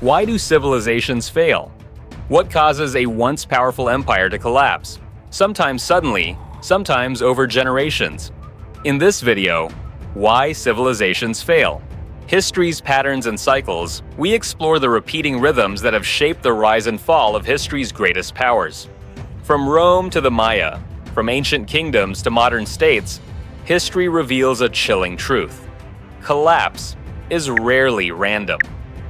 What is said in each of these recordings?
Why do civilizations fail? What causes a once powerful empire to collapse? Sometimes suddenly, sometimes over generations. In this video, why civilizations fail. History's patterns and cycles, we explore the repeating rhythms that have shaped the rise and fall of history's greatest powers. From Rome to the Maya, from ancient kingdoms to modern states, history reveals a chilling truth. Collapse is rarely random.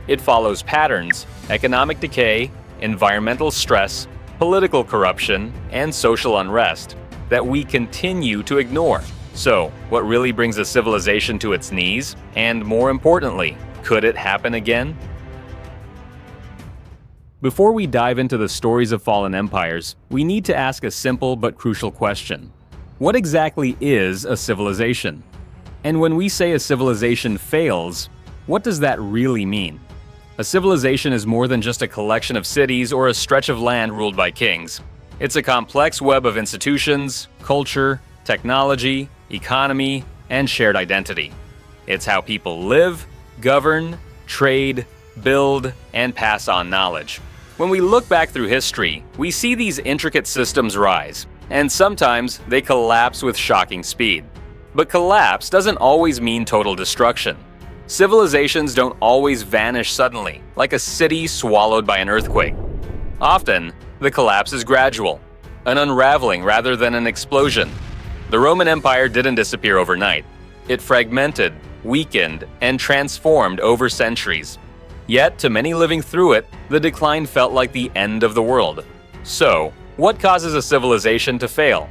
It follows patterns, economic decay, environmental stress, political corruption, and social unrest that we continue to ignore. So, what really brings a civilization to its knees? And more importantly, could it happen again? Before we dive into the stories of fallen empires, we need to ask a simple but crucial question. What exactly is a civilization? And when we say a civilization fails, what does that really mean? A civilization is more than just a collection of cities or a stretch of land ruled by kings. It's a complex web of institutions, culture, technology, economy, and shared identity. It's how people live, govern, trade, build, and pass on knowledge. When we look back through history, we see these intricate systems rise, and sometimes they collapse with shocking speed. But collapse doesn't always mean total destruction. Civilizations don't always vanish suddenly, like a city swallowed by an earthquake. Often, the collapse is gradual, an unraveling rather than an explosion. The Roman Empire didn't disappear overnight. It fragmented, weakened, and transformed over centuries. Yet, to many living through it, the decline felt like the end of the world. So, what causes a civilization to fail?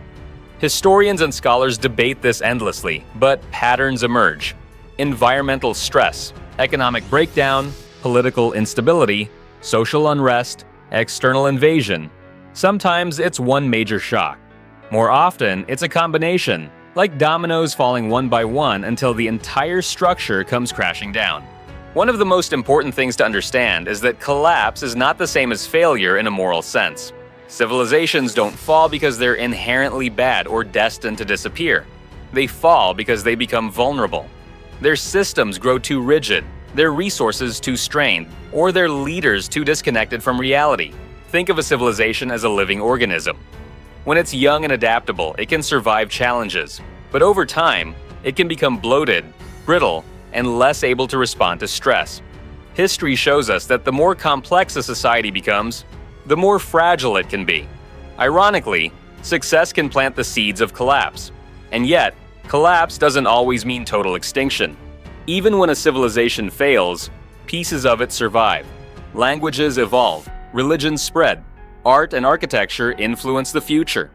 Historians and scholars debate this endlessly, but patterns emerge. Environmental stress, economic breakdown, political instability, social unrest, external invasion. Sometimes it's one major shock. More often, it's a combination, like dominoes falling one by one until the entire structure comes crashing down. One of the most important things to understand is that collapse is not the same as failure in a moral sense. Civilizations don't fall because they're inherently bad or destined to disappear. They fall because they become vulnerable. Their systems grow too rigid, their resources too strained, or their leaders too disconnected from reality. Think of a civilization as a living organism. When it's young and adaptable, it can survive challenges. But over time, it can become bloated, brittle, and less able to respond to stress. History shows us that the more complex a society becomes, the more fragile it can be. Ironically, success can plant the seeds of collapse. And yet, collapse doesn't always mean total extinction. Even when a civilization fails, pieces of it survive. Languages evolve, religions spread, art and architecture influence the future.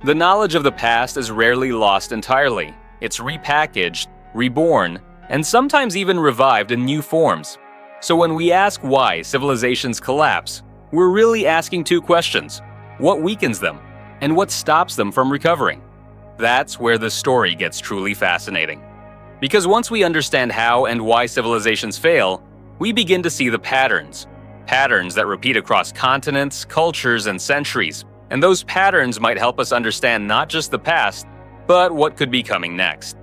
The knowledge of the past is rarely lost entirely. It's repackaged, reborn, and sometimes even revived in new forms. So when we ask why civilizations collapse, we're really asking two questions. What weakens them? And what stops them from recovering? That's where the story gets truly fascinating. Because once we understand how and why civilizations fail, we begin to see the patterns. Patterns that repeat across continents, cultures, and centuries. And those patterns might help us understand not just the past, but what could be coming next.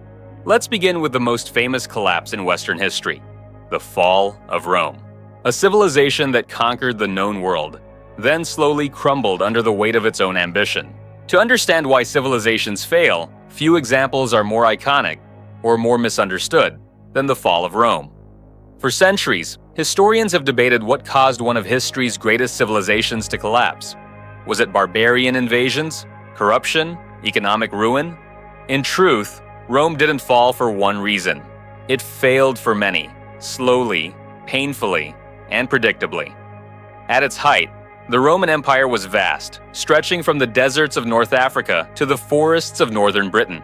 Let's begin with the most famous collapse in Western history, the fall of Rome. A civilization that conquered the known world, then slowly crumbled under the weight of its own ambition. To understand why civilizations fail, few examples are more iconic or more misunderstood than the fall of Rome. For centuries, historians have debated what caused one of history's greatest civilizations to collapse. Was it barbarian invasions, corruption, economic ruin? In truth, Rome didn't fall for one reason. It failed for many, slowly, painfully, and predictably. At its height, the Roman Empire was vast, stretching from the deserts of North Africa to the forests of northern Britain.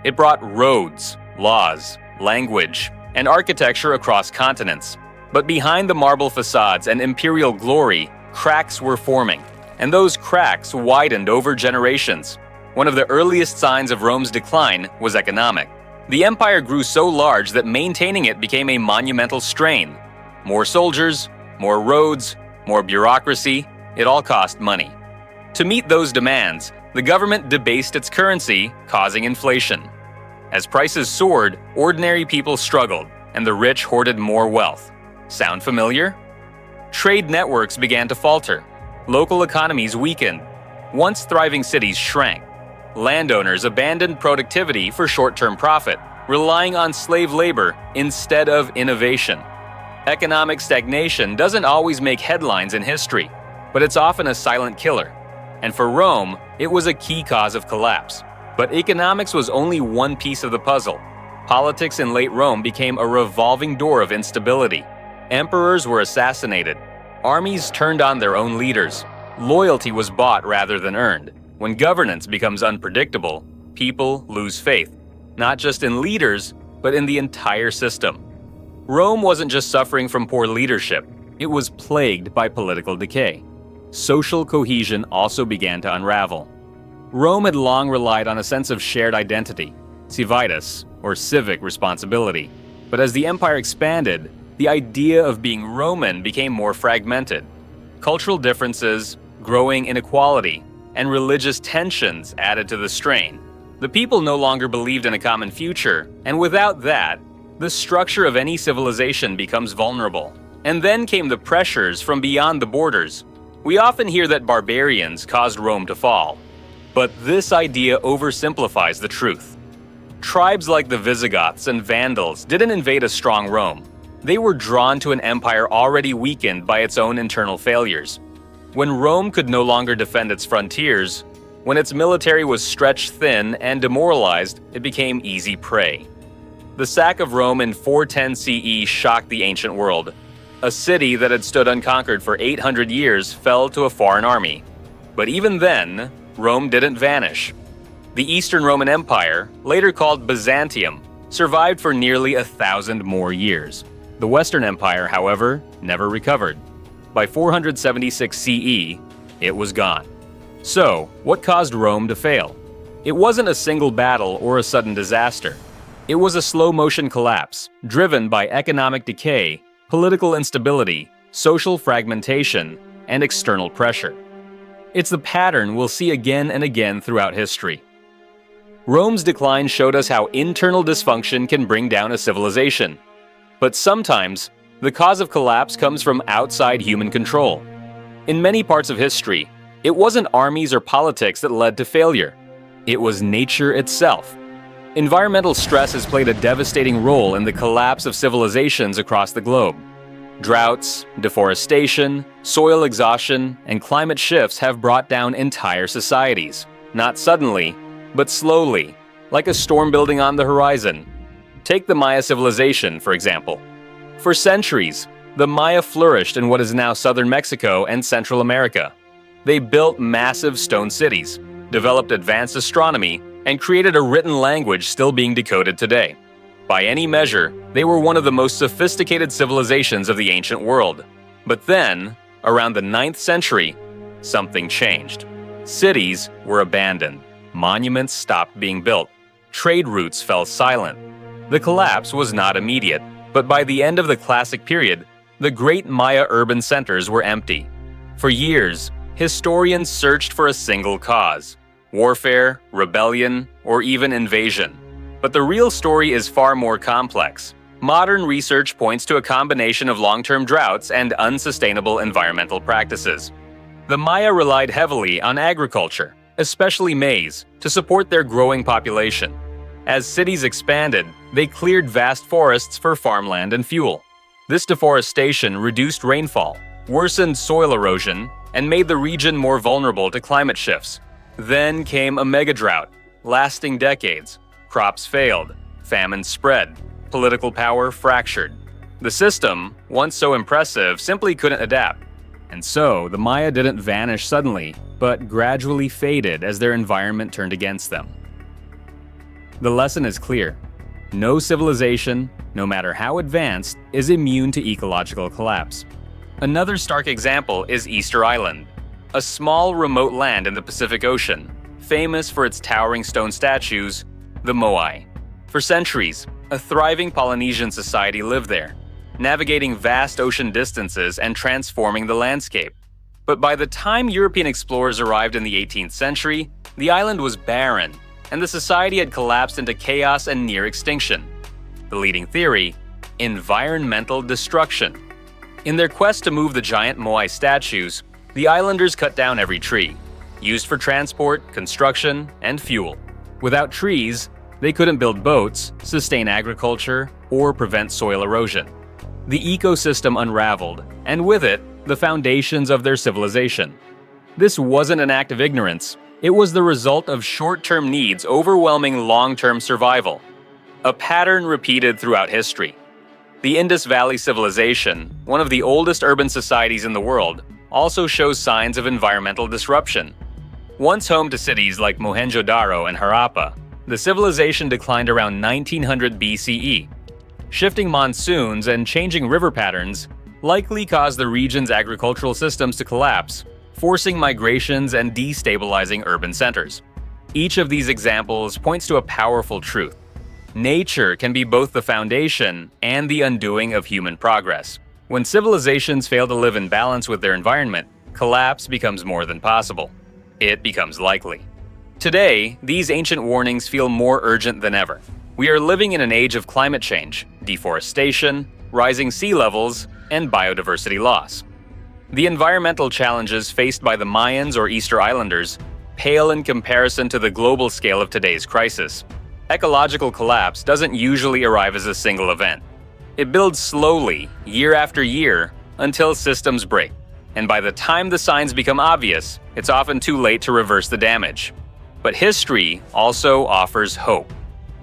It brought roads, laws, language, and architecture across continents. But behind the marble facades and imperial glory, cracks were forming, and those cracks widened over generations. One of the earliest signs of Rome's decline was economic. The empire grew so large that maintaining it became a monumental strain. More soldiers, more roads, more bureaucracy, it all cost money. To meet those demands, the government debased its currency, causing inflation. As prices soared, ordinary people struggled, and the rich hoarded more wealth. Sound familiar? Trade networks began to falter. Local economies weakened. Once thriving cities shrank. Landowners abandoned productivity for short-term profit, relying on slave labor instead of innovation. Economic stagnation doesn't always make headlines in history, but it's often a silent killer. And for Rome, it was a key cause of collapse. But economics was only one piece of the puzzle. Politics in late Rome became a revolving door of instability. Emperors were assassinated. Armies turned on their own leaders. Loyalty was bought rather than earned. When governance becomes unpredictable, people lose faith, not just in leaders, but in the entire system. Rome wasn't just suffering from poor leadership, it was plagued by political decay. Social cohesion also began to unravel. Rome had long relied on a sense of shared identity, civitas, or civic responsibility. But as the empire expanded, the idea of being Roman became more fragmented. Cultural differences, growing inequality, and religious tensions added to the strain. The people no longer believed in a common future, and without that, the structure of any civilization becomes vulnerable. And then came the pressures from beyond the borders. We often hear that barbarians caused Rome to fall. But this idea oversimplifies the truth. Tribes like the Visigoths and Vandals didn't invade a strong Rome. They were drawn to an empire already weakened by its own internal failures. When Rome could no longer defend its frontiers, when its military was stretched thin and demoralized, it became easy prey. The sack of Rome in 410 CE shocked the ancient world. A city that had stood unconquered for 800 years fell to a foreign army. But even then, Rome didn't vanish. The Eastern Roman Empire, later called Byzantium, survived for nearly 1,000 more years. The Western Empire, however, never recovered. By 476 CE, it was gone. So, what caused Rome to fail? It wasn't a single battle or a sudden disaster. It was a slow-motion collapse, driven by economic decay, political instability, social fragmentation, and external pressure. It's the pattern we'll see again and again throughout history. Rome's decline showed us how internal dysfunction can bring down a civilization. But sometimes, the cause of collapse comes from outside human control. In many parts of history, it wasn't armies or politics that led to failure. It was nature itself. Environmental stress has played a devastating role in the collapse of civilizations across the globe. Droughts, deforestation, soil exhaustion, and climate shifts have brought down entire societies. Not suddenly, but slowly, like a storm building on the horizon. Take the Maya civilization, for example. For centuries, the Maya flourished in what is now southern Mexico and Central America. They built massive stone cities, developed advanced astronomy, and created a written language still being decoded today. By any measure, they were one of the most sophisticated civilizations of the ancient world. But then, around the 9th century, something changed. Cities were abandoned. Monuments stopped being built. Trade routes fell silent. The collapse was not immediate, but by the end of the Classic period, the great Maya urban centers were empty. For years, historians searched for a single cause: warfare, rebellion, or even invasion. But the real story is far more complex. Modern research points to a combination of long-term droughts and unsustainable environmental practices. The Maya relied heavily on agriculture, especially maize, to support their growing population. As cities expanded, they cleared vast forests for farmland and fuel. This deforestation reduced rainfall, worsened soil erosion, and made the region more vulnerable to climate shifts. Then came a megadrought, lasting decades. Crops failed, famine spread, political power fractured. The system, once so impressive, simply couldn't adapt. And so, the Maya didn't vanish suddenly, but gradually faded as their environment turned against them. The lesson is clear. No civilization, no matter how advanced, is immune to ecological collapse. Another stark example is Easter Island, a small remote land in the Pacific Ocean, famous for its towering stone statues, the Moai. For centuries, a thriving Polynesian society lived there, navigating vast ocean distances and transforming the landscape. But by the time European explorers arrived in the 18th century, the island was barren, and the society had collapsed into chaos and near extinction. The leading theory: environmental destruction. In their quest to move the giant Moai statues, the islanders cut down every tree, used for transport, construction, and fuel. Without trees, they couldn't build boats, sustain agriculture, or prevent soil erosion. The ecosystem unraveled, and with it, the foundations of their civilization. This wasn't an act of ignorance. It was the result of short-term needs overwhelming long-term survival. A pattern repeated throughout history. The Indus Valley Civilization, one of the oldest urban societies in the world, also shows signs of environmental disruption. Once home to cities like Mohenjo-Daro and Harappa, the civilization declined around 1900 BCE. Shifting monsoons and changing river patterns likely caused the region's agricultural systems to collapse, forcing migrations and destabilizing urban centers. Each of these examples points to a powerful truth. Nature can be both the foundation and the undoing of human progress. When civilizations fail to live in balance with their environment, collapse becomes more than possible. It becomes likely. Today, these ancient warnings feel more urgent than ever. We are living in an age of climate change, deforestation, rising sea levels, and biodiversity loss. The environmental challenges faced by the Mayans or Easter Islanders pale in comparison to the global scale of today's crisis. Ecological collapse doesn't usually arrive as a single event. It builds slowly, year after year, until systems break. And by the time the signs become obvious, it's often too late to reverse the damage. But history also offers hope.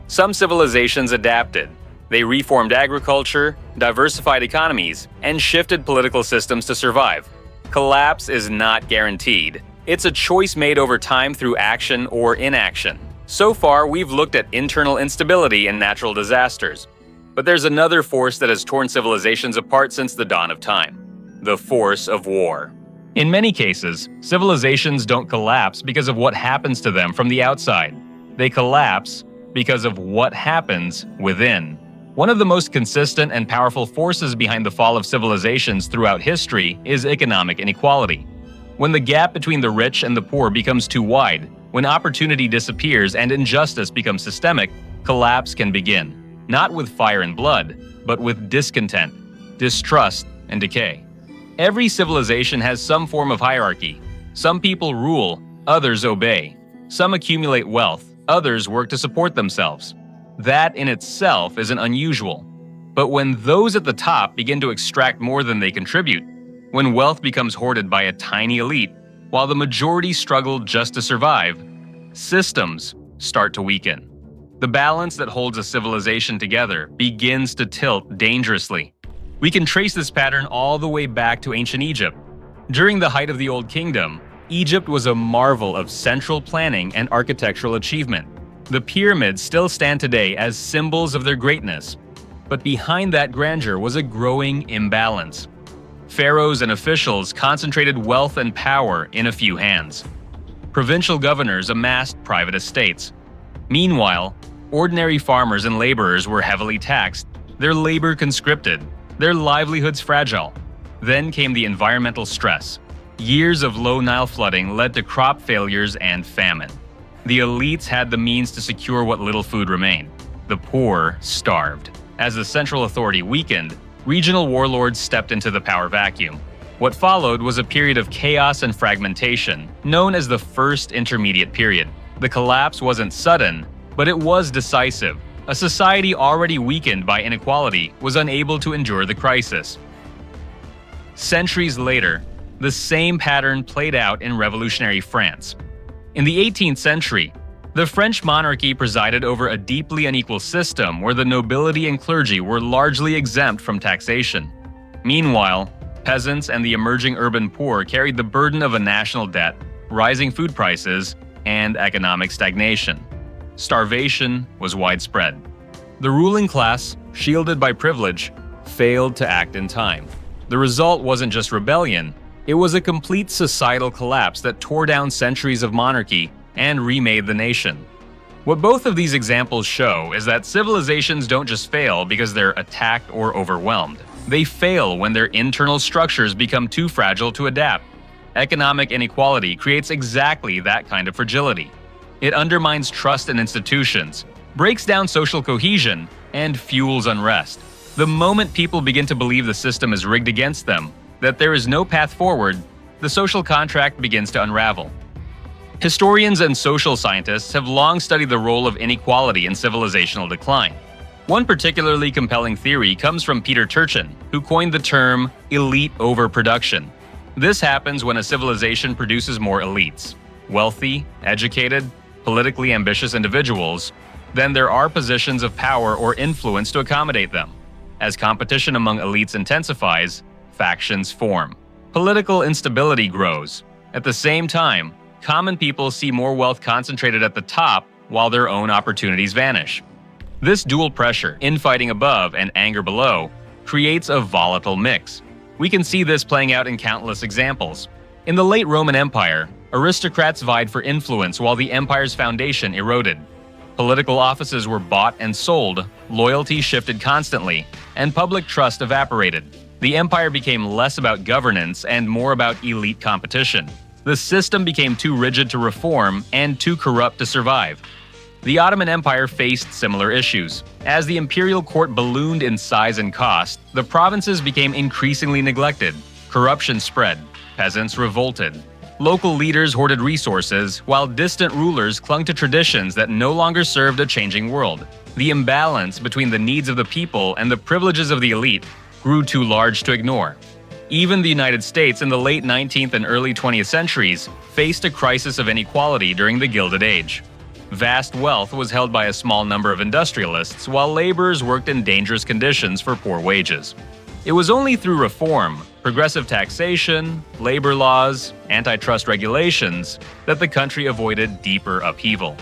Some civilizations adapted. They reformed agriculture, diversified economies, and shifted political systems to survive. Collapse is not guaranteed. It's a choice made over time through action or inaction. So far, we've looked at internal instability and natural disasters. But there's another force that has torn civilizations apart since the dawn of time: the force of war. In many cases, civilizations don't collapse because of what happens to them from the outside. They collapse because of what happens within. One of the most consistent and powerful forces behind the fall of civilizations throughout history is economic inequality. When the gap between the rich and the poor becomes too wide, when opportunity disappears and injustice becomes systemic, collapse can begin. Not with fire and blood, but with discontent, distrust, and decay. Every civilization has some form of hierarchy. Some people rule, others obey. Some accumulate wealth, others work to support themselves. That in itself isn't unusual. But when those at the top begin to extract more than they contribute, when wealth becomes hoarded by a tiny elite, while the majority struggle just to survive, systems start to weaken. The balance that holds a civilization together begins to tilt dangerously. We can trace this pattern all the way back to ancient Egypt. During the height of the Old Kingdom, Egypt was a marvel of central planning and architectural achievement. The pyramids still stand today as symbols of their greatness. But behind that grandeur was a growing imbalance. Pharaohs and officials concentrated wealth and power in a few hands. Provincial governors amassed private estates. Meanwhile, ordinary farmers and laborers were heavily taxed, their labor conscripted, their livelihoods fragile. Then came the environmental stress. Years of low Nile flooding led to crop failures and famine. The elites had the means to secure what little food remained. The poor starved. As the central authority weakened, regional warlords stepped into the power vacuum. What followed was a period of chaos and fragmentation, known as the First Intermediate Period. The collapse wasn't sudden, but it was decisive. A society already weakened by inequality was unable to endure the crisis. Centuries later, the same pattern played out in revolutionary France. In the 18th century, the French monarchy presided over a deeply unequal system where the nobility and clergy were largely exempt from taxation. Meanwhile, peasants and the emerging urban poor carried the burden of a national debt, rising food prices, and economic stagnation. Starvation was widespread. The ruling class, shielded by privilege, failed to act in time. The result wasn't just rebellion, it was a complete societal collapse that tore down centuries of monarchy and remade the nation. What both of these examples show is that civilizations don't just fail because they're attacked or overwhelmed. They fail when their internal structures become too fragile to adapt. Economic inequality creates exactly that kind of fragility. It undermines trust in institutions, breaks down social cohesion, and fuels unrest. The moment people begin to believe the system is rigged against them, that there is no path forward, the social contract begins to unravel. Historians and social scientists have long studied the role of inequality in civilizational decline. One particularly compelling theory comes from Peter Turchin, who coined the term elite overproduction. This happens when a civilization produces more elites, wealthy, educated, politically ambitious individuals, than there are positions of power or influence to accommodate them. As competition among elites intensifies, factions form. Political instability grows. At the same time, common people see more wealth concentrated at the top while their own opportunities vanish. This dual pressure, infighting above and anger below, creates a volatile mix. We can see this playing out in countless examples. In the late Roman Empire, aristocrats vied for influence while the empire's foundation eroded. Political offices were bought and sold, loyalty shifted constantly, and public trust evaporated. The empire became less about governance and more about elite competition. The system became too rigid to reform and too corrupt to survive. The Ottoman Empire faced similar issues. As the imperial court ballooned in size and cost, the provinces became increasingly neglected. Corruption spread. Peasants revolted. Local leaders hoarded resources, while distant rulers clung to traditions that no longer served a changing world. The imbalance between the needs of the people and the privileges of the elite grew too large to ignore. Even the United States in the late 19th and early 20th centuries faced a crisis of inequality during the Gilded Age. Vast wealth was held by a small number of industrialists, while laborers worked in dangerous conditions for poor wages. It was only through reform, progressive taxation, labor laws, antitrust regulations, that the country avoided deeper upheaval.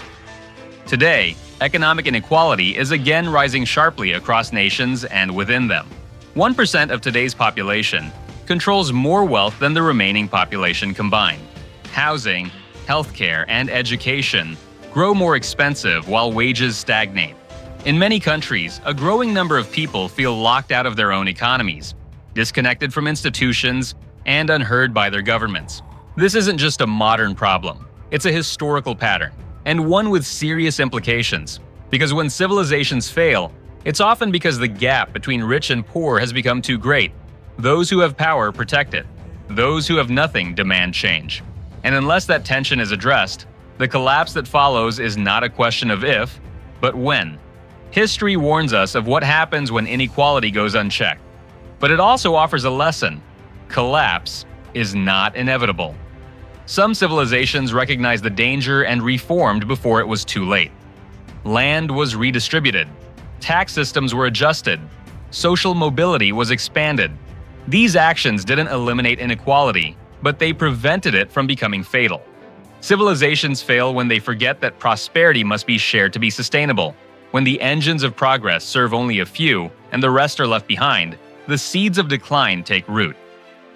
Today, economic inequality is again rising sharply across nations and within them. 1% of today's population controls more wealth than the remaining population combined. Housing, healthcare, and education grow more expensive while wages stagnate. In many countries, a growing number of people feel locked out of their own economies, disconnected from institutions, and unheard by their governments. This isn't just a modern problem, it's a historical pattern, and one with serious implications. Because when civilizations fail, it's often because the gap between rich and poor has become too great. Those who have power protect it. Those who have nothing demand change. And unless that tension is addressed, the collapse that follows is not a question of if, but when. History warns us of what happens when inequality goes unchecked. But it also offers a lesson. Collapse is not inevitable. Some civilizations recognized the danger and reformed before it was too late. Land was redistributed. Tax systems were adjusted. Social mobility was expanded. These actions didn't eliminate inequality, but they prevented it from becoming fatal. Civilizations fail when they forget that prosperity must be shared to be sustainable. When the engines of progress serve only a few and the rest are left behind, the seeds of decline take root.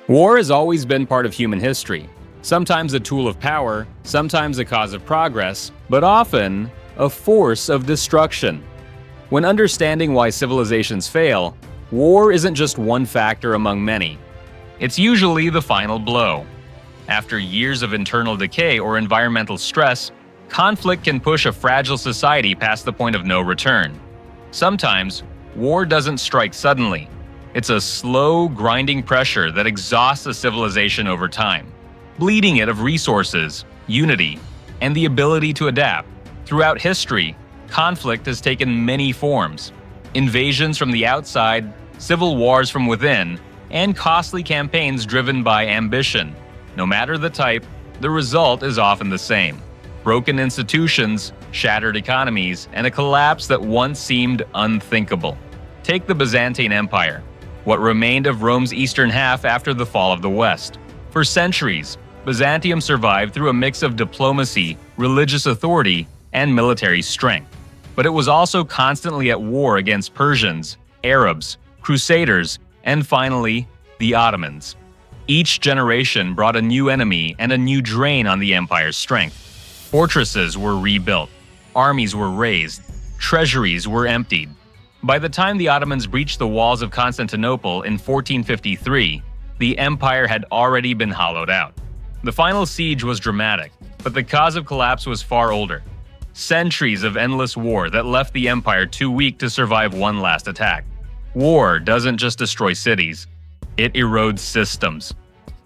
War has always been part of human history. Sometimes a tool of power, sometimes a cause of progress, but often a force of destruction. When understanding why civilizations fail, war isn't just one factor among many. It's usually the final blow. After years of internal decay or environmental stress, conflict can push a fragile society past the point of no return. Sometimes, war doesn't strike suddenly. It's a slow, grinding pressure that exhausts a civilization over time, bleeding it of resources, unity, and the ability to adapt. Throughout history, conflict has taken many forms: invasions from the outside, civil wars from within, and costly campaigns driven by ambition. No matter the type, the result is often the same: broken institutions, shattered economies, and a collapse that once seemed unthinkable. Take the Byzantine Empire, what remained of Rome's eastern half after the fall of the West. For centuries, Byzantium survived through a mix of diplomacy, religious authority, and military strength. But it was also constantly at war against Persians, Arabs, Crusaders, and finally, the Ottomans. Each generation brought a new enemy and a new drain on the empire's strength. Fortresses were rebuilt, armies were raised, treasuries were emptied. By the time the Ottomans breached the walls of Constantinople in 1453, the empire had already been hollowed out. The final siege was dramatic, but the cause of collapse was far older. Centuries of endless war that left the empire too weak to survive one last attack. War doesn't just destroy cities, it erodes systems.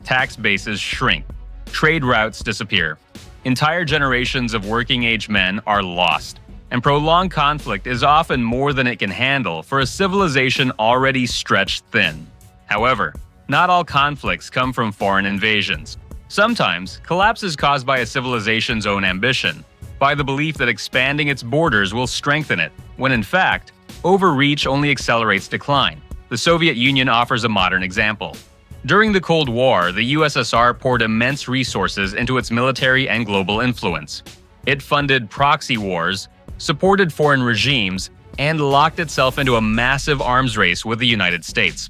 Tax bases shrink, trade routes disappear, entire generations of working-age men are lost, and prolonged conflict is often more than it can handle for a civilization already stretched thin. However, not all conflicts come from foreign invasions. Sometimes, collapse is caused by a civilization's own ambition, by the belief that expanding its borders will strengthen it, when in fact, overreach only accelerates decline. The Soviet Union offers a modern example. During the Cold War, the USSR poured immense resources into its military and global influence. It funded proxy wars, supported foreign regimes, and locked itself into a massive arms race with the United States.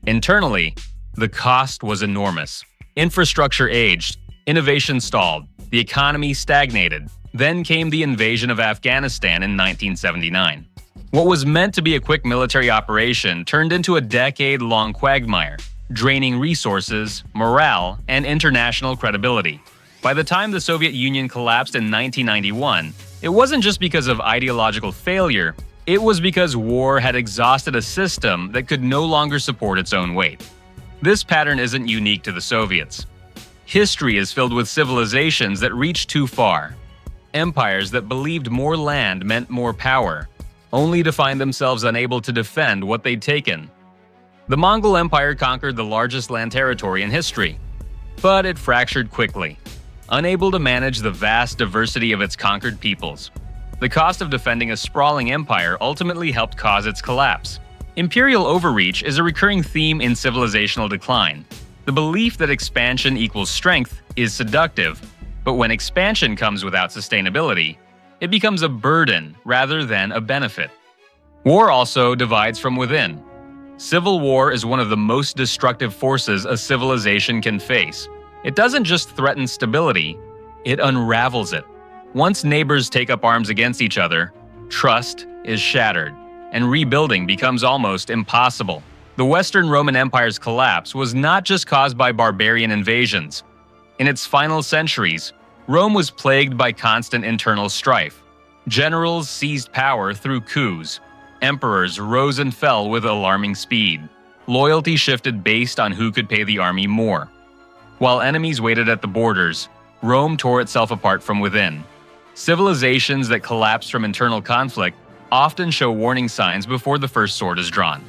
Internally, the cost was enormous. Infrastructure aged, innovation stalled, the economy stagnated. Then came the invasion of Afghanistan in 1979. What was meant to be a quick military operation turned into a decade-long quagmire, draining resources, morale, and international credibility. By the time the Soviet Union collapsed in 1991, it wasn't just because of ideological failure, it was because war had exhausted a system that could no longer support its own weight. This pattern isn't unique to the Soviets. History is filled with civilizations that reached too far, empires that believed more land meant more power, only to find themselves unable to defend what they'd taken. The Mongol Empire conquered the largest land territory in history, but it fractured quickly, unable to manage the vast diversity of its conquered peoples. The cost of defending a sprawling empire ultimately helped cause its collapse. Imperial overreach is a recurring theme in civilizational decline. The belief that expansion equals strength is seductive, but when expansion comes without sustainability, it becomes a burden rather than a benefit. War also divides from within. Civil war is one of the most destructive forces a civilization can face. It doesn't just threaten stability, it unravels it. Once neighbors take up arms against each other, trust is shattered, and rebuilding becomes almost impossible. The Western Roman Empire's collapse was not just caused by barbarian invasions. In its final centuries, Rome was plagued by constant internal strife. Generals seized power through coups. Emperors rose and fell with alarming speed. Loyalty shifted based on who could pay the army more. While enemies waited at the borders, Rome tore itself apart from within. Civilizations that collapse from internal conflict often show warning signs before the first sword is drawn.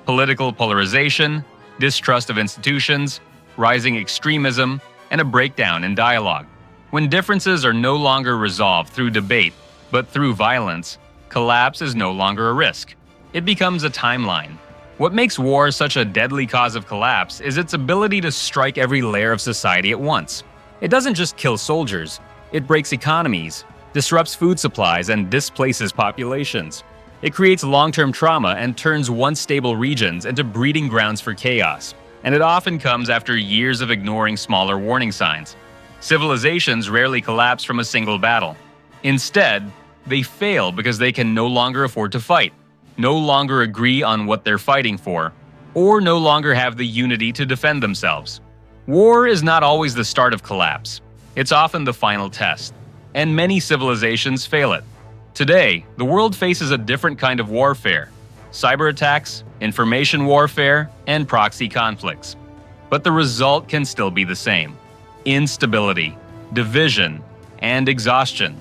Political polarization, distrust of institutions, rising extremism, and a breakdown in dialogue. When differences are no longer resolved through debate, but through violence, collapse is no longer a risk. It becomes a timeline. What makes war such a deadly cause of collapse is its ability to strike every layer of society at once. It doesn't just kill soldiers, it breaks economies, disrupts food supplies, and displaces populations. It creates long-term trauma and turns once stable regions into breeding grounds for chaos. And it often comes after years of ignoring smaller warning signs. Civilizations rarely collapse from a single battle. Instead, they fail because they can no longer afford to fight, no longer agree on what they're fighting for, or no longer have the unity to defend themselves. War is not always the start of collapse. It's often the final test, and many civilizations fail it. Today, the world faces a different kind of warfare: cyber attacks, information warfare, and proxy conflicts. But the result can still be the same: instability, division, and exhaustion.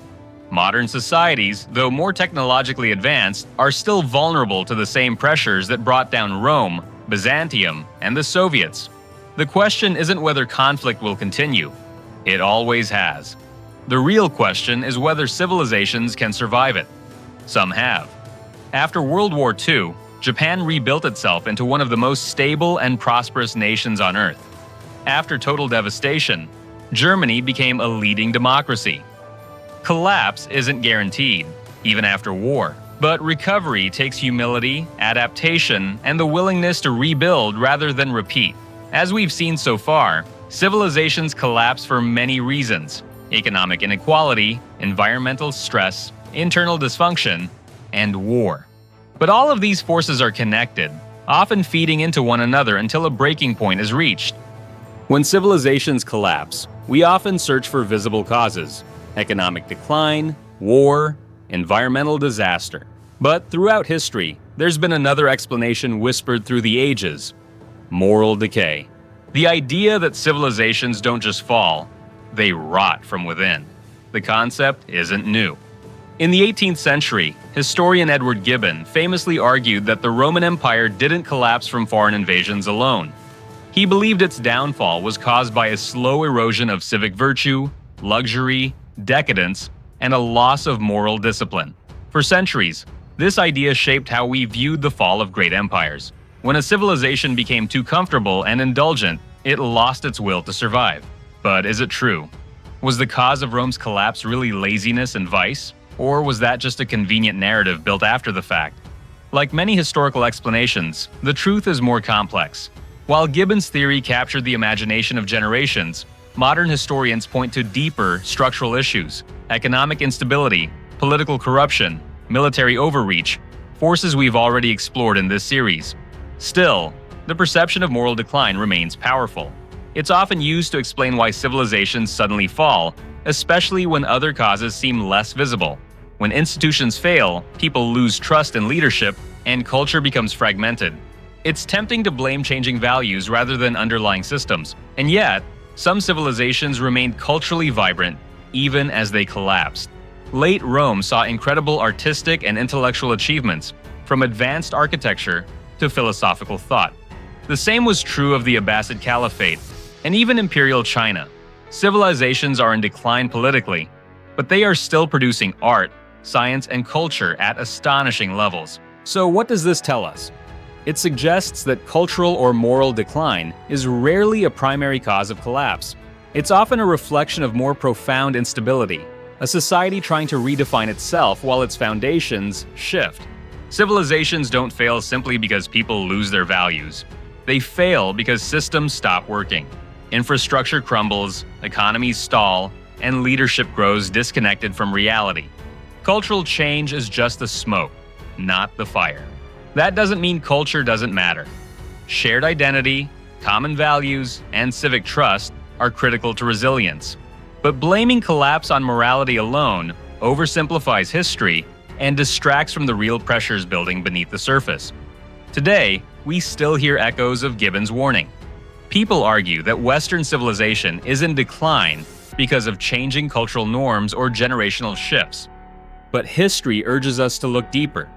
Modern societies, though more technologically advanced, are still vulnerable to the same pressures that brought down Rome, Byzantium, and the Soviets. The question isn't whether conflict will continue. It always has. The real question is whether civilizations can survive it. Some have. After World War II, Japan rebuilt itself into one of the most stable and prosperous nations on Earth. After total devastation, Germany became a leading democracy. Collapse isn't guaranteed, even after war, but recovery takes humility, adaptation, and the willingness to rebuild rather than repeat. As we've seen so far, civilizations collapse for many reasons: economic inequality, environmental stress, internal dysfunction, and war. But all of these forces are connected, often feeding into one another until a breaking point is reached. When civilizations collapse, we often search for visible causes: economic decline, war, environmental disaster. But throughout history, there's been another explanation whispered through the ages: moral decay. The idea that civilizations don't just fall, they rot from within. The concept isn't new. In the 18th century, historian Edward Gibbon famously argued that the Roman Empire didn't collapse from foreign invasions alone. He believed its downfall was caused by a slow erosion of civic virtue, luxury, decadence, and a loss of moral discipline. For centuries, this idea shaped how we viewed the fall of great empires. When a civilization became too comfortable and indulgent, it lost its will to survive. But is it true? Was the cause of Rome's collapse really laziness and vice? Or was that just a convenient narrative built after the fact? Like many historical explanations, the truth is more complex. While Gibbon's theory captured the imagination of generations, modern historians point to deeper structural issues: economic instability, political corruption, military overreach, forces we've already explored in this series. Still, the perception of moral decline remains powerful. It's often used to explain why civilizations suddenly fall, especially when other causes seem less visible. When institutions fail, people lose trust in leadership, and culture becomes fragmented. It's tempting to blame changing values rather than underlying systems, and yet, some civilizations remained culturally vibrant even as they collapsed. Late Rome saw incredible artistic and intellectual achievements, from advanced architecture to philosophical thought. The same was true of the Abbasid Caliphate, and even Imperial China. Civilizations are in decline politically, but they are still producing art, science, and culture at astonishing levels. So what does this tell us? It suggests that cultural or moral decline is rarely a primary cause of collapse. It's often a reflection of more profound instability, a society trying to redefine itself while its foundations shift. Civilizations don't fail simply because people lose their values. They fail because systems stop working. Infrastructure crumbles, economies stall, and leadership grows disconnected from reality. Cultural change is just the smoke, not the fire. That doesn't mean culture doesn't matter. Shared identity, common values, and civic trust are critical to resilience. But blaming collapse on morality alone oversimplifies history and distracts from the real pressures building beneath the surface. Today, we still hear echoes of Gibbon's warning. People argue that Western civilization is in decline because of changing cultural norms or generational shifts. But history urges us to look deeper.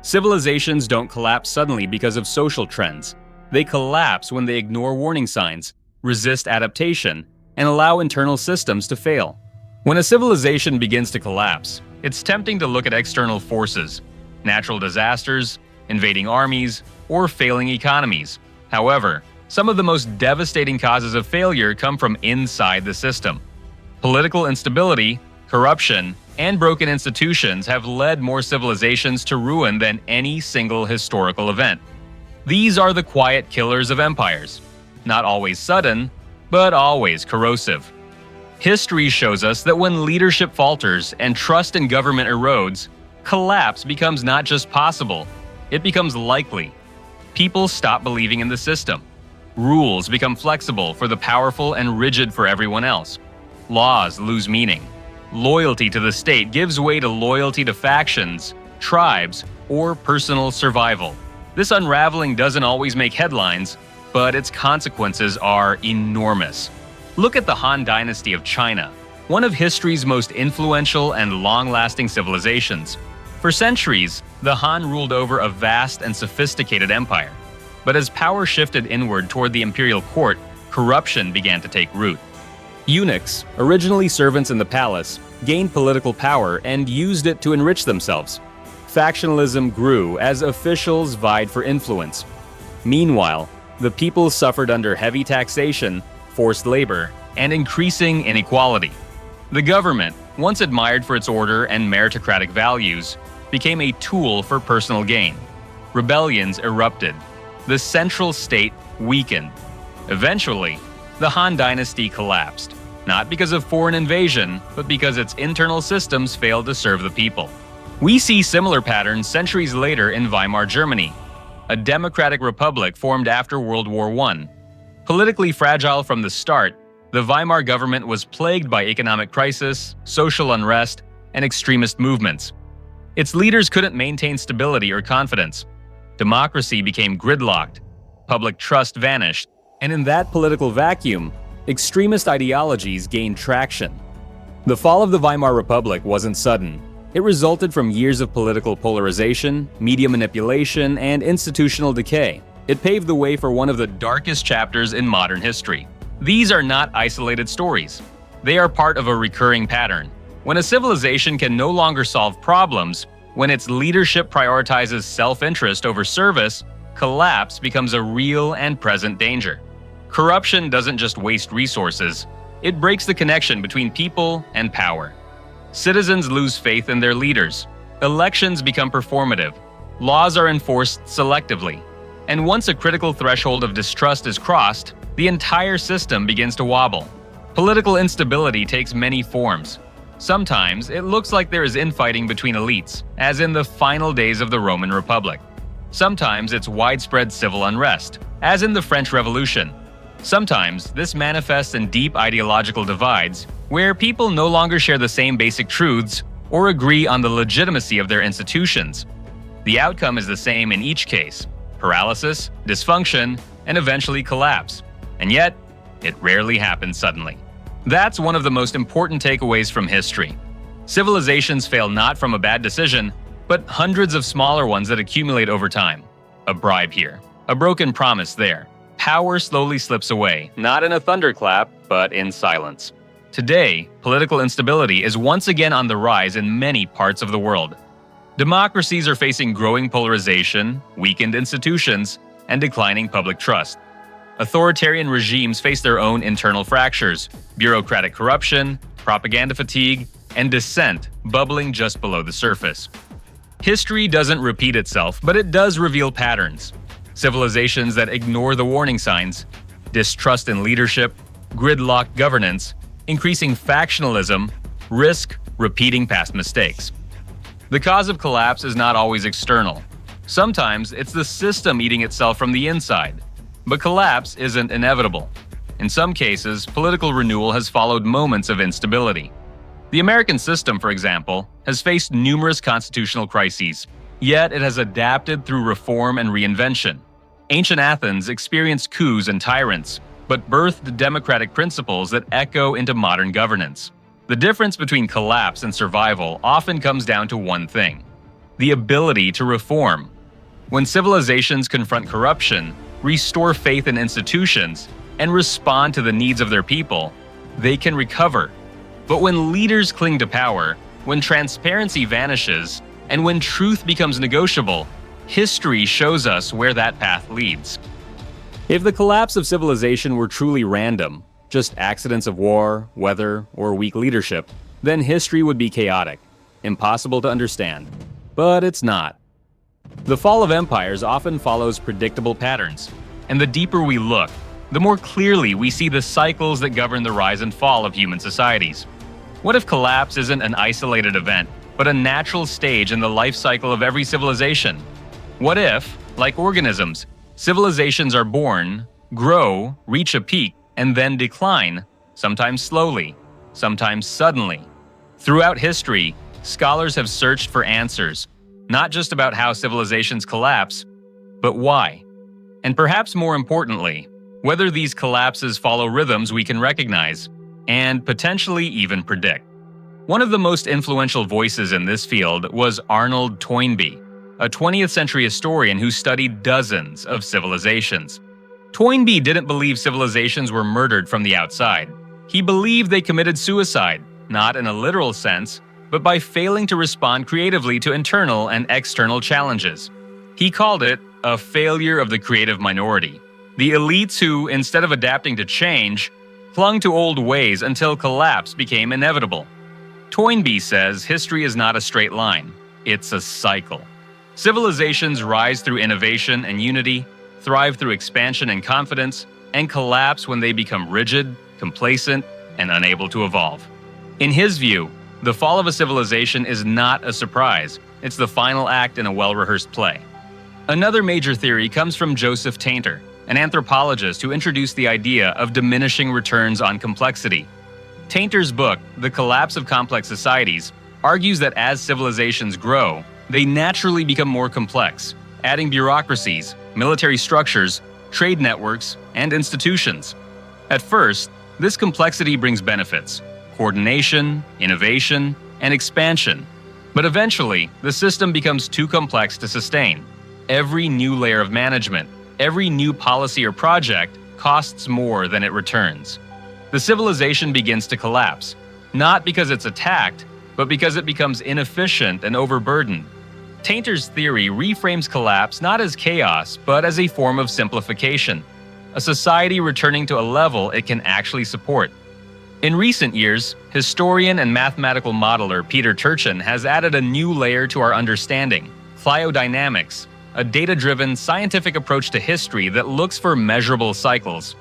Civilizations don't collapse suddenly because of social trends. They collapse when they ignore warning signs, resist adaptation, and allow internal systems to fail. When a civilization begins to collapse, it's tempting to look at external forces: natural disasters, invading armies, or failing economies. However, some of the most devastating causes of failure come from inside the system. Political instability, corruption, and broken institutions have led more civilizations to ruin than any single historical event. These are the quiet killers of empires. Not always sudden, but always corrosive. History shows us that when leadership falters and trust in government erodes, collapse becomes not just possible, it becomes likely. People stop believing in the system. Rules become flexible for the powerful and rigid for everyone else. Laws lose meaning. Loyalty to the state gives way to loyalty to factions, tribes, or personal survival. This unraveling doesn't always make headlines, but its consequences are enormous. Look at the Han Dynasty of China, one of history's most influential and long-lasting civilizations. For centuries, the Han ruled over a vast and sophisticated empire. But as power shifted inward toward the imperial court, corruption began to take root. Eunuchs, originally servants in the palace, gained political power and used it to enrich themselves. Factionalism grew as officials vied for influence. Meanwhile, the people suffered under heavy taxation, forced labor, and increasing inequality. The government, once admired for its order and meritocratic values, became a tool for personal gain. Rebellions erupted. The central state weakened. Eventually, the Han Dynasty collapsed, not because of foreign invasion, but because its internal systems failed to serve the people. We see similar patterns centuries later in Weimar Germany, a democratic republic formed after World War I. Politically fragile from the start, the Weimar government was plagued by economic crisis, social unrest, and extremist movements. Its leaders couldn't maintain stability or confidence. Democracy became gridlocked, public trust vanished, and in that political vacuum, extremist ideologies gained traction. The fall of the Weimar Republic wasn't sudden. It resulted from years of political polarization, media manipulation, and institutional decay. It paved the way for one of the darkest chapters in modern history. These are not isolated stories. They are part of a recurring pattern. When a civilization can no longer solve problems, when its leadership prioritizes self-interest over service, collapse becomes a real and present danger. Corruption doesn't just waste resources, it breaks the connection between people and power. Citizens lose faith in their leaders. Elections become performative. Laws are enforced selectively. And once a critical threshold of distrust is crossed, the entire system begins to wobble. Political instability takes many forms. Sometimes it looks like there is infighting between elites, as in the final days of the Roman Republic. Sometimes it's widespread civil unrest, as in the French Revolution. Sometimes this manifests in deep ideological divides, where people no longer share the same basic truths or agree on the legitimacy of their institutions. The outcome is the same in each case: paralysis, dysfunction, and eventually collapse. And yet, it rarely happens suddenly. That's one of the most important takeaways from history. Civilizations fail not from a bad decision, but hundreds of smaller ones that accumulate over time. A bribe here, a broken promise there. Power slowly slips away, not in a thunderclap, but in silence. Today, political instability is once again on the rise in many parts of the world. Democracies are facing growing polarization, weakened institutions, and declining public trust. Authoritarian regimes face their own internal fractures, bureaucratic corruption, propaganda fatigue, and dissent bubbling just below the surface. History doesn't repeat itself, but it does reveal patterns. Civilizations that ignore the warning signs, distrust in leadership, gridlocked governance, increasing factionalism, risk repeating past mistakes. The cause of collapse is not always external. Sometimes it's the system eating itself from the inside. But collapse isn't inevitable. In some cases, political renewal has followed moments of instability. The American system, for example, has faced numerous constitutional crises, yet it has adapted through reform and reinvention. Ancient Athens experienced coups and tyrants, but birthed democratic principles that echo into modern governance. The difference between collapse and survival often comes down to one thing: the ability to reform. When civilizations confront corruption, restore faith in institutions, and respond to the needs of their people, they can recover. But when leaders cling to power, when transparency vanishes, and when truth becomes negotiable, history shows us where that path leads. If the collapse of civilization were truly random, just accidents of war, weather, or weak leadership, then history would be chaotic, impossible to understand. But it's not. The fall of empires often follows predictable patterns, and the deeper we look, the more clearly we see the cycles that govern the rise and fall of human societies. What if collapse isn't an isolated event, but a natural stage in the life cycle of every civilization? What if, like organisms, civilizations are born, grow, reach a peak, and then decline, sometimes slowly, sometimes suddenly? Throughout history, scholars have searched for answers, not just about how civilizations collapse, but why. And perhaps more importantly, whether these collapses follow rhythms we can recognize, and potentially even predict. One of the most influential voices in this field was Arnold Toynbee, a 20th century historian who studied dozens of civilizations. Toynbee didn't believe civilizations were murdered from the outside. He believed they committed suicide, not in a literal sense, but by failing to respond creatively to internal and external challenges. He called it a failure of the creative minority. The elites who, instead of adapting to change, clung to old ways until collapse became inevitable. Toynbee says history is not a straight line, it's a cycle. Civilizations rise through innovation and unity, thrive through expansion and confidence, and collapse when they become rigid, complacent, and unable to evolve. In his view, the fall of a civilization is not a surprise, it's the final act in a well-rehearsed play. Another major theory comes from Joseph Tainter, an anthropologist who introduced the idea of diminishing returns on complexity. Tainter's book, The Collapse of Complex Societies, argues that as civilizations grow, they naturally become more complex, adding bureaucracies, military structures, trade networks, and institutions. At first, this complexity brings benefits: coordination, innovation, and expansion. But eventually, the system becomes too complex to sustain. Every new layer of management, every new policy or project costs more than it returns. The civilization begins to collapse, not because it's attacked, but because it becomes inefficient and overburdened. Tainter's theory reframes collapse not as chaos, but as a form of simplification, a society returning to a level it can actually support. In recent years, historian and mathematical modeler Peter Turchin has added a new layer to our understanding: clyodynamics, a data-driven scientific approach to history that looks for measurable cycles.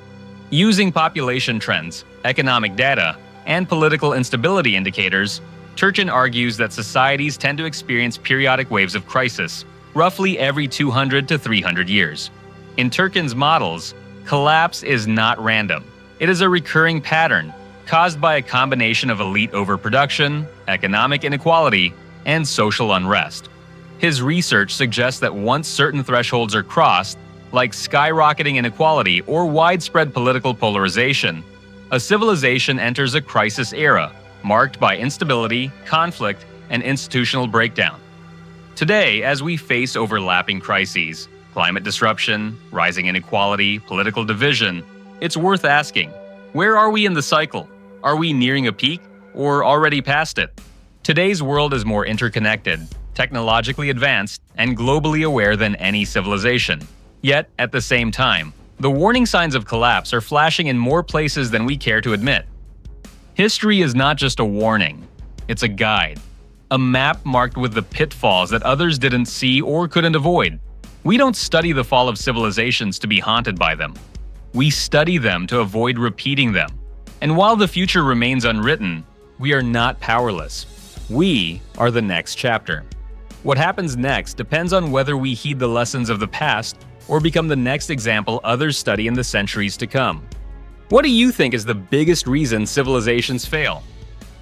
Using population trends, economic data, and political instability indicators, Turchin argues that societies tend to experience periodic waves of crisis, roughly every 200 to 300 years. In Turchin's models, collapse is not random. It is a recurring pattern, caused by a combination of elite overproduction, economic inequality, and social unrest. His research suggests that once certain thresholds are crossed, like skyrocketing inequality or widespread political polarization, a civilization enters a crisis era, marked by instability, conflict, and institutional breakdown. Today, as we face overlapping crises, climate disruption, rising inequality, political division, it's worth asking, where are we in the cycle? Are we nearing a peak, or already past it? Today's world is more interconnected, technologically advanced, and globally aware than any civilization. Yet, at the same time, the warning signs of collapse are flashing in more places than we care to admit. History is not just a warning, it's a guide. A map marked with the pitfalls that others didn't see or couldn't avoid. We don't study the fall of civilizations to be haunted by them. We study them to avoid repeating them. And while the future remains unwritten, we are not powerless. We are the next chapter. What happens next depends on whether we heed the lessons of the past or become the next example others study in the centuries to come. What do you think is the biggest reason civilizations fail?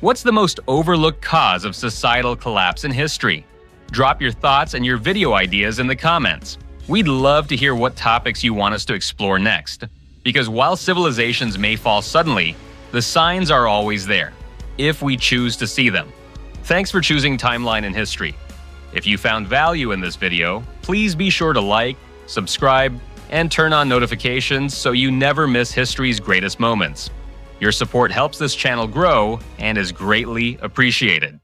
What's the most overlooked cause of societal collapse in history? Drop your thoughts and your video ideas in the comments. We'd love to hear what topics you want us to explore next. Because while civilizations may fall suddenly, the signs are always there, if we choose to see them. Thanks for choosing Timeline in History. If you found value in this video, please be sure to like, subscribe, and turn on notifications so you never miss history's greatest moments. Your support helps this channel grow and is greatly appreciated.